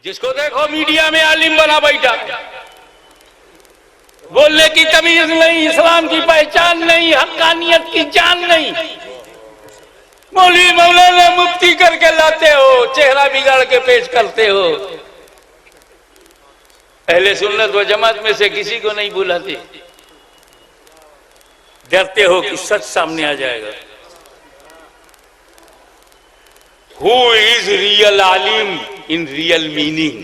जिसको देखो मीडिया में आलिम बना बैठा, बोलने की तमीज नहीं, इस्लाम की पहचान नहीं, हक्कानियत की जान नहीं, मौलवी मौलाना मुफ्ती करके लाते हो, चेहरा बिगाड़ के पेश करते हो। अहले सुन्नत व जमात में से किसी को नहीं बुलाते, डरते हो कि सच सामने आ जाएगा। Who is real आलिम in real meaning?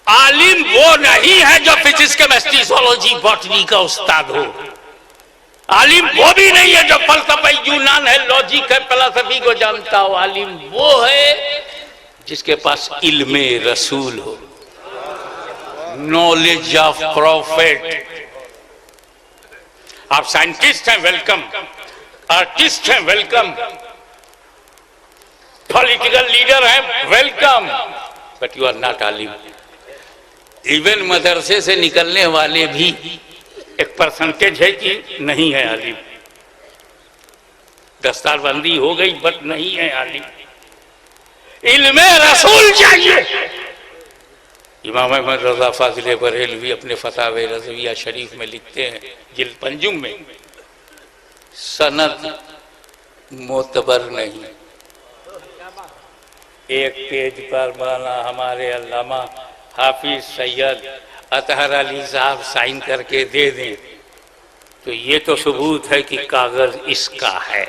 आलिम वो नहीं है जो फिजिक्स केमिस्ट्री zoology बॉटनी का उस्ताद हो। आलिम वो भी नहीं है जो फलसफा यूनान है, लॉजिक है, फिलॉसफी को जानता हो। आलिम वो है जिसके पास इल्मे रसूल हो, नॉलेज ऑफ प्रॉफिट। आप साइंटिस्ट हैं, वेलकम। आर्टिस्ट हैं, वेलकम। पॉलिटिकल लीडर हैं, welcome. But you are not आलिम। इवन मदरसे से निकलने वाले भी एक परसेंटेज है कि नहीं है आलिम। दस्तारबंदी हो गई बट नहीं है आलिम। इल्मे रसूल चाहिए। इमाम अहमद रजा फाजिल बरेलवी अपने फतावे रज़विया शरीफ में लिखते हैं, जिल्द पंजुम में, सनद मोतबर नहीं। एक पेज पर माना हमारे अल्लामा हाफिज सैयद अतहर अली साहब साइन करके दे दें तो ये तो सबूत है कि कागज इसका है,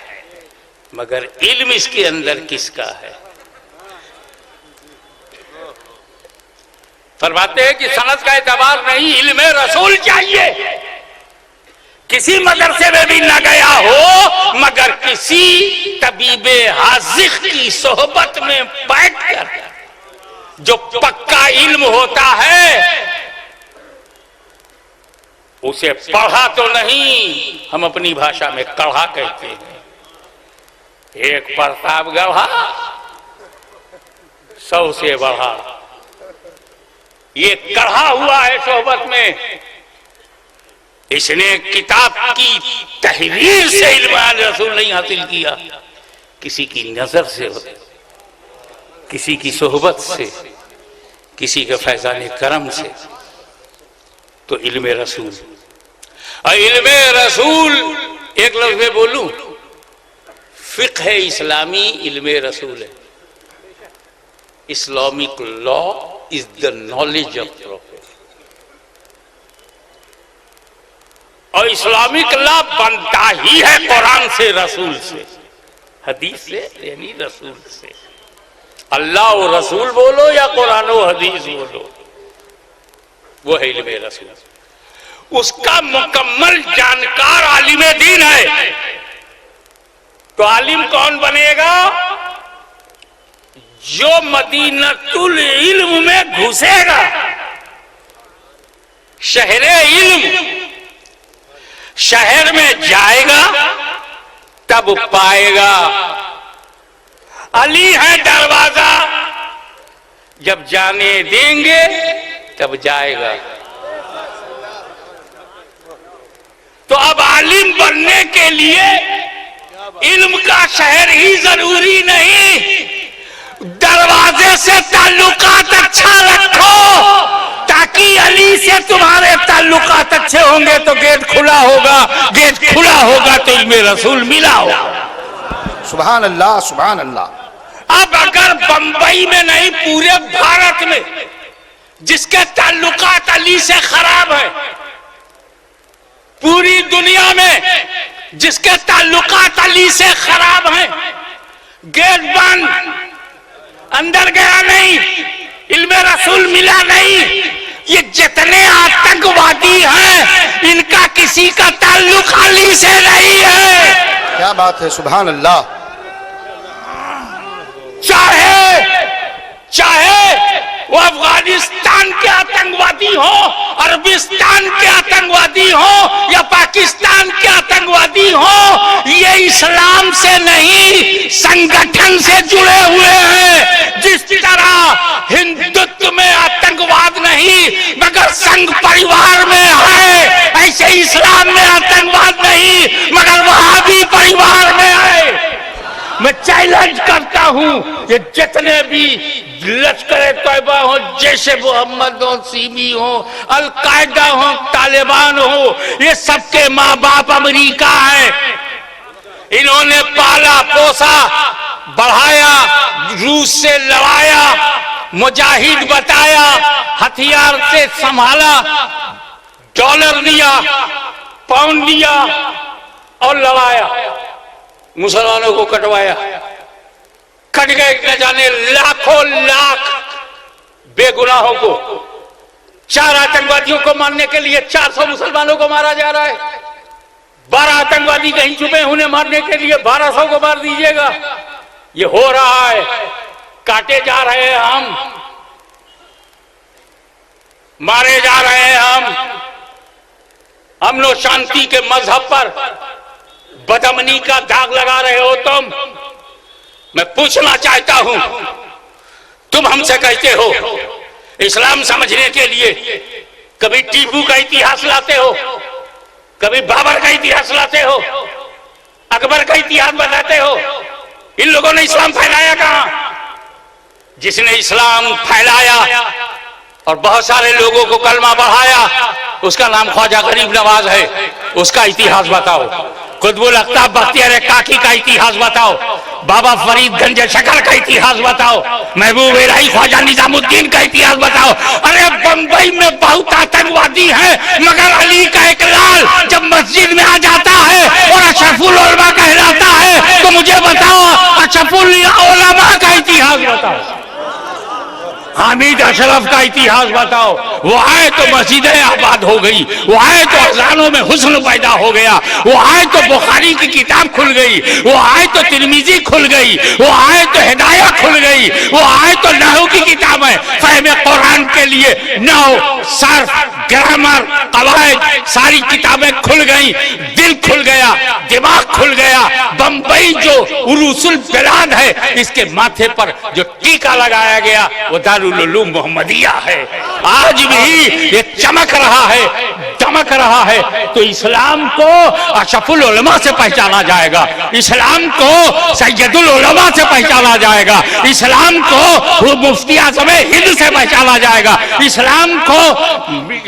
मगर इल्म इसके अंदर किसका है? फरमाते हैं कि सनद का एतबार नहीं, इल्मे रसूल चाहिए। किसी मदरसे में भी न गया हो, मगर किसी तबीबे हाजिक की सोहबत में बैठकर जो पक्का इल्म होता है उसे पढ़ा तो नहीं, हम अपनी भाषा में कढ़ा कहते हैं। एक प्रताप गढ़ा 100 से बढ़ा, ये कढ़ा हुआ है सोहबत में। इसने किताब की तहरीर से इल्म रसूल नहीं हासिल किया, किसी की नजर से, किसी की सोहबत से, किसी के फैजान करम से। तो इल्म रसूल, और इल्म रसूल एक लफ्ज़ में बोलूं, फिक़्ह इस्लामी इल्म रसूल है। Islamic law is the knowledge of profit. और इस्लामिक लॉ बनता ही है कुरान से, रसूल से, हदीस से, यानी रसूल से। अल्लाह और रसूल बोलो या कुरान और हदीस बोलो, वो है इल्मे रसूल। उसका मुकम्मल जानकार आलिम दीन है। तो आलिम कौन बनेगा? जो मदीनतुल इल्म में घुसेगा, शहरे इल्म, शहर में जाएगा तब पाएगा। अली है दरवाजा, जब जाने देंगे तब जाएगा। तो अब आलिम बनने के लिए इल्म का शहर ही जरूरी नहीं, दरवाजे से ताल्लुकात अच्छा रखो, ताकि अली से तुम्हारे ताल्लुकात अच्छे होंगे तो गेट खुला होगा, गेट खुला होगा तो इल्मे रसूल मिला होगा। सुभान अल्लाह, सुभान अल्लाह। अब अगर बंबई में नहीं, पूरे भारत में जिसके ताल्लुकात अली से खराब है, पूरी दुनिया में जिसके ताल्लुकात अली से खराब है, गेट बंद, अंदर गया नहीं, इल्मे रसूल मिला नहीं, ये जितने आतंकवादी हैं इनका किसी का ताल्लुक अली से नहीं है। क्या बात है, सुभान अल्लाह। चाहे वो अफगानिस्तान के आतंकवादी हो, अरबिस्तान के आतंकवादी हो या पाकिस्तान के आतंकवादी हो, ये इस्लाम से नहीं संगठन से जुड़े हुए हैं। जिस तरह हिंदुत्व में आतंकवाद नहीं मगर संघ परिवार में है, ऐसे इस्लाम में आतंकवाद नहीं मगर वहाबी परिवार में है। मैं चैलेंज करता हूं ये जितने भी लश्कर तैयबा हो, जैसे मोहम्मद हो, सीबी हो, अलकायदा हो, तालिबान हो, ये सबके माँ बाप अमेरिका है। इन्होंने पाला पोसा बढ़ाया, रूस से लड़ाया, मुजाहिद बताया, हथियार से संभाला, डॉलर दिया, पाउंड दिया और लड़ाया, मुसलमानों को कटवाया। कट गए न जाने लाखों लाख बेगुनाहों को। 4 आतंकवादियों को मारने के लिए 400 मुसलमानों को मारा जा रहा है। 12 आतंकवादी कहीं छुपे, उन्हें मारने के लिए 1200 को मार दीजिएगा। ये हो रहा है, काटे जा रहे हैं हम, मारे जा रहे हैं हम। अमन और शांति के मजहब पर बदअमनी का दाग लगा रहे हो तुम। मैं पूछना चाहता हूं, तुम हमसे कहते हो इस्लाम समझने के लिए कभी टीपू का इतिहास लाते हो, कभी बाबर का इतिहास लाते हो, अकबर का इतिहास बताते हो। इन लोगों ने इस्लाम फैलाया कहां? जिसने इस्लाम फैलाया और बहुत सारे लोगों को कलमा बढ़ाया, उसका नाम ख्वाजा गरीब नवाज है। उसका इतिहास बताओ। कुतुबुल अख्ताब बख्तियार काकी का इतिहास बताओ। बाबा फरीद गंज शकर का इतिहास बताओ। महबूब इलाही ख्वाजा निजामुद्दीन का इतिहास बताओ। अरे बंबई में बहुत आतंकवादी हैं, मगर अली का एक लाल जब मस्जिद में आ जाता है और अशरफुल उलमा कहलाता है, तो मुझे बताओ अशरफुल उलमा का इतिहास बताओ। हामिद अशरफ का इतिहास बताओ। वो आए तो मस्जिदें आबाद हो गई, वो आए तो अजानों में हुस्न पैदा हो गया, वो आए तो बुखारी की किताब खुल गई, वो आए तो तिरमिजी खुल गई, वो आए तो हिदाया खुल गई, वो आए तो नहू की किताबें फहम कुरान के लिए नहू, सर्फ, ग्रामर, कवायद सारी किताबें खुल गई। दिल खुल गया, दिमाग खुल गया। बंबई जो उरूसुल बिलाद है, इसके माथे पर जो टीका लगाया गया वो दारुल उलूम मोहम्मदिया है। आज भी ये चमक रहा है, दमक रहा है। तो इस्लाम को अशरफुल उलमा से पहचाना जाएगा, इस्लाम को सैयदुल उलमा से पहचाना जाएगा, इस्लाम को मुफ्ती आज़म हिंद से पहचाना जाएगा, इस्लाम को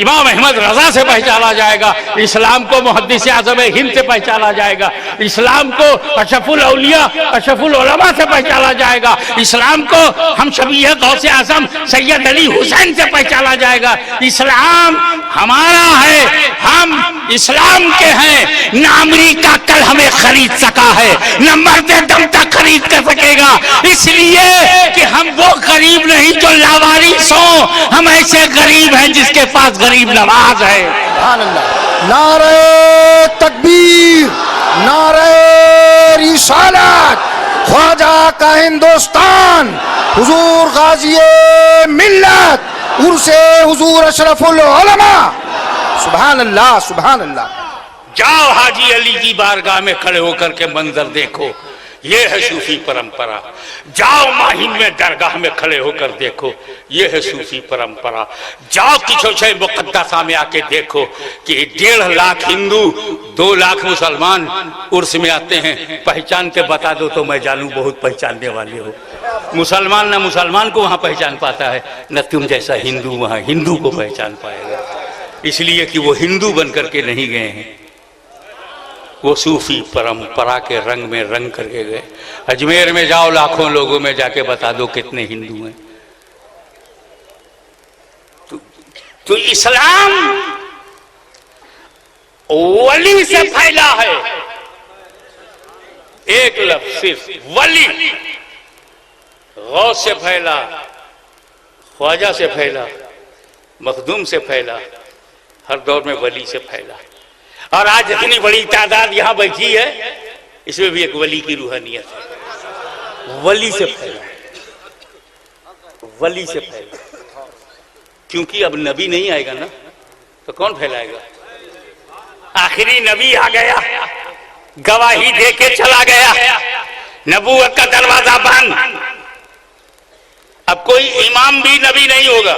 इमाम अहमद रजा से पहचाना जाएगा, इस्लाम को मुहद्दिस आज़म हिंद से पहचाना जाएगा, इस्लाम को अशरफुल औलिया अशरफुल उलमा से पहचाना जाएगा, इस्लाम को हम शबीह गौसे आज़म सैयद अली हुसैन से पहचाना जाएगा। इस्लाम हमारा है, हम इस्लाम के हैं। न अमेरिका कल हमें खरीद सका है, न मरते दम तक खरीद कर सकेगा, इसलिए कि हम वो गरीब नहीं जो लावारिस हो, हम ऐसे गरीब हैं जिसके पास गरीब नवाज है। नारे तकबीर, नारे रिसालत, ख्वाजा का हिंदुस्तान, हुजूर गाज़ी मिल्लत, उर्से हुजूर अशरफुल उलमा। सुभान अल्लाह, सुभान अल्लाह। जाओ हाजी अली की बारगाह में खड़े होकर के मंजर देखो, ये है सूफी परंपरा। जाओ माहिम में दरगाह में खड़े होकर देखो, ये है सूफी परंपरा। जाओ किशोशे मुकद्दसा में आके देखो कि 1.5 लाख हिंदू, 2 लाख मुसलमान उर्स में आते हैं। पहचान के बता दो तो मैं जानूं बहुत पहचानने वाले हो। मुसलमान न मुसलमान को वहां पहचान पाता है, न तुम जैसा हिंदू वहां हिंदू को पहचान पाएगा, इसलिए कि वो हिंदू बन करके नहीं गए हैं, वो सूफी परंपरा के रंग में रंग करके गए। अजमेर में जाओ, लाखों लोगों में जाके बता दो कितने हिंदू हैं। तो इस्लाम वली से फैला है। एक लफ्ज सिर्फ वली, गौस से फैला, ख्वाजा से फैला, मखदूम से फैला, हर दौर में वली से फैला। और आज इतनी बड़ी तादाद यहां बैठी है, इसमें भी एक वली की रूहानियत है। वली से फैला, वली से फैला, क्योंकि अब नबी नहीं आएगा ना, तो कौन फैलाएगा? आखिरी नबी आ गया, गवाही दे के चला गया, नबूवत का दरवाजा बंद। अब कोई इमाम भी नबी नहीं होगा,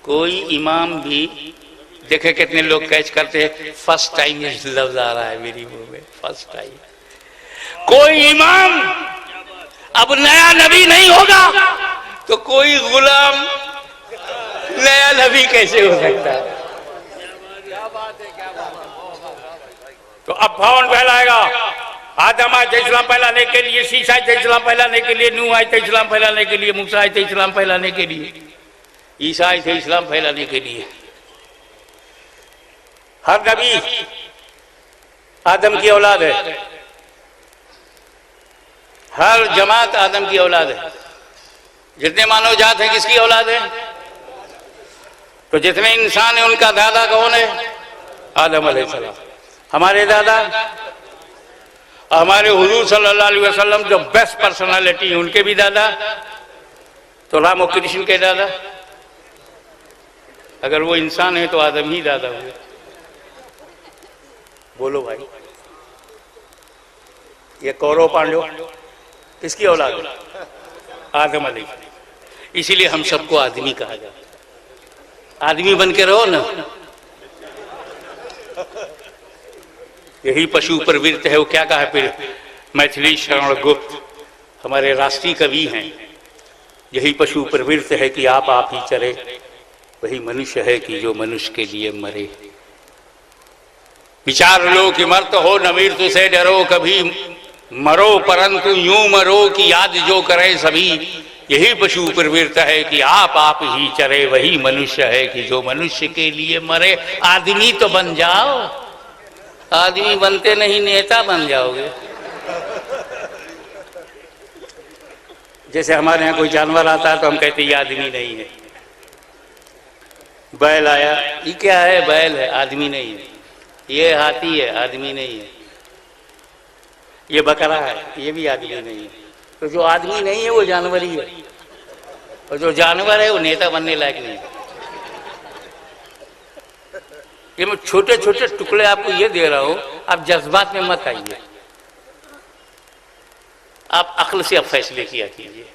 कोई इमाम भी। देखे कितने लोग कैच करते हैं, फर्स्ट टाइम ये लफ्ज आ रहा है मेरी मुंह में, फर्स्ट टाइम। कोई इमाम अब नया नबी नहीं होगा तो कोई गुलाम नया नबी कैसे हो सकता है? तो अब फौन फैलाएगा, आदम आए थे इस्लाम फैलाने के लिए, शीशा आए थे इस्लाम फैलाने के लिए, नूह आए थे इस्लाम फैलाने के लिए, मूसा आए थे इस्लाम फैलाने के लिए, ईसा आए थे इस्लाम फैलाने के लिए। हर नबी आदम की औलाद है, हर जमात आदम की औलाद है। जितने मानव जात हैं किसकी औलाद है? तो जितने इंसान हैं उनका दादा कौन है? आदम अलैहिस्सलाम। हमारे दादा, हमारे हुजूर सल्लल्लाहु अलैहि वसल्लम जो बेस्ट पर्सनालिटी है उनके भी दादा, तो राम और कृष्ण के दादा। अगर वो इंसान है तो आदम ही दादा हुए। बोलो भाई, ये कौरव पांडव किसकी औलाद है? आदम अलैहिस्सलाम। इसीलिए हम सबको आदमी कहा जाता। आदमी बन के रहो ना, यही पशु प्रवृत्ति है। वो क्या कहा फिर मैथिली शरण गुप्त, हमारे राष्ट्रीय कवि हैं, यही पशु प्रवृत्ति है कि आप ही चरे, वही मनुष्य है कि जो मनुष्य के लिए मरे। विचार लो कि मर्त हो न मृत्यु से डरो, कभी मरो परंतु यूं मरो कि याद जो करे सभी। यही पशु प्रवृत्ति है कि आप ही चरे, वही मनुष्य है कि जो मनुष्य के लिए मरे। आदमी तो बन जाओ, आदमी बनते नहीं नेता बन जाओगे। जैसे हमारे यहाँ कोई जानवर आता है तो हम कहते ये आदमी नहीं है। बैल आया, ये क्या है? बैल है, आदमी नहीं है। ये हाथी है, आदमी नहीं है। ये बकरा है, ये भी आदमी नहीं है। तो जो आदमी नहीं है वो जानवर ही है, और जो जानवर है वो नेता बनने लायक नहीं है। ये मैं छोटे छोटे टुकड़े आपको ये दे रहा हूं, आप जज्बात में मत आइए, आप अक्ल से अब फैसले किया कीजिए।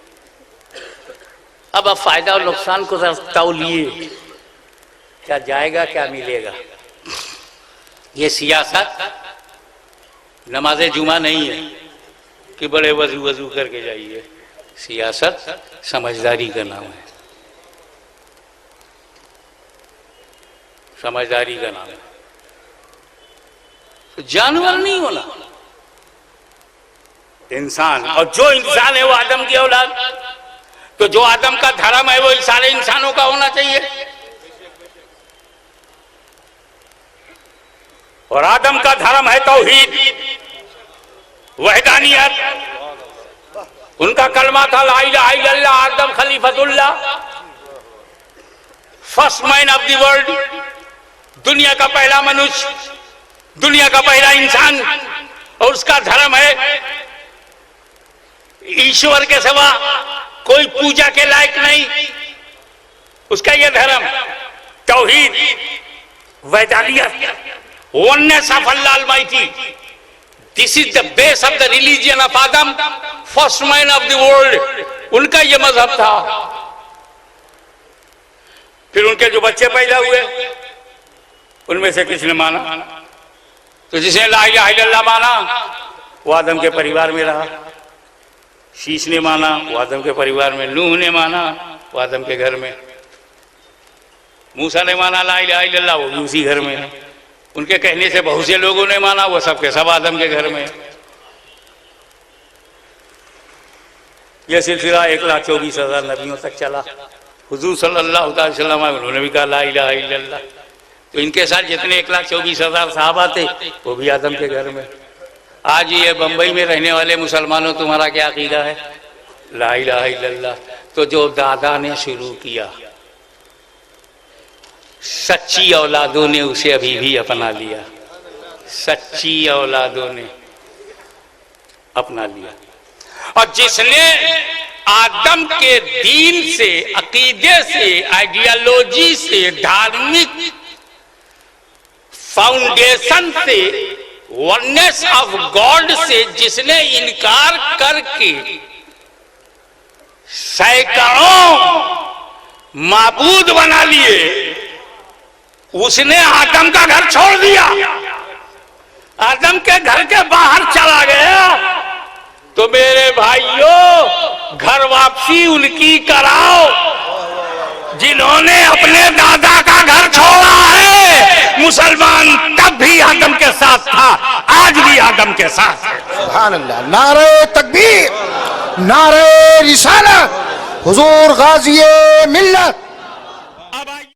अब आप फायदा और नुकसान को तौलिए, क्या जाएगा क्या मिलेगा। ये सियासत नमाज जुमा नहीं है कि बड़े वजू वजू करके जाइए। सियासत समझदारी का नाम है, समझदारी का नाम है। तो जानवर नहीं होना, इंसान। और जो इंसान है वो आदम की औलाद, तो जो आदम का धर्म है वो सारे इंसानों का होना चाहिए। और आदम का धर्म है तौहीद, वहदानियत। उनका कलमा था ला इलाहा इल्लल्लाह, आदम खलीफतुल्लाह, first man of the world, दुनिया का पहला मनुष्य, दुनिया का पहला इंसान। और उसका धर्म है ईश्वर के सिवा कोई पूजा के लायक नहीं, उसका यह धर्म तौहीद, वहदानियत, oneness of Allah Almighty. This is the base of the religion of Adam, first man of the world. उनका ये मजहब था। फिर उनके जो बच्चे पैदा हुए उनमें से किसने माना? तो जिसने ला इलाहा इल्लल्लाह माना वो आदम के परिवार में रहा। शीश ने माना वो आदम के परिवार में, नूह ने माना वो आदम के घर में, मूसा ने माना ला इलाहा इल्लल्लाह वो भी उसी घर में है। उनके कहने से बहुत से लोगों ने माना, वो सब के सब आदम के घर में। यह सिलसिला 1,24,000 नबियों तक चला। हुजूर सल्लल्लाहु अलैहि वसल्लम उन्होंने भी कहा ला इलाहा इल्लल्लाह। तो इनके साथ जितने 1,24,000 साहबा थे वो भी आदम के घर में। आज ये बंबई में रहने वाले मुसलमानों, तुम्हारा क्या अकीदा है? ला इलाहा इल्लल्लाह। तो जो दादा ने शुरू किया, सच्ची औलादों ने उसे अभी भी अपना लिया, सच्ची औलादों ने अपना लिया। और जिसने आदम के दीन से, अकीदे से, आइडियोलॉजी से, धार्मिक फाउंडेशन से, वननेस ऑफ गॉड से जिसने इनकार करके सैकड़ों माबूद बना लिए, उसने आदम का घर छोड़ दिया, आदम के घर के बाहर चला गया। तो मेरे भाइयों घर वापसी उनकी कराओ जिन्होंने अपने दादा का घर छोड़ा है। मुसलमान तब भी आदम के साथ था, आज भी आदम के साथ है। सुभान अल्लाह। नारे तकबीर, नारे रिसालत, हुजूर गाज़ी मिल्लत।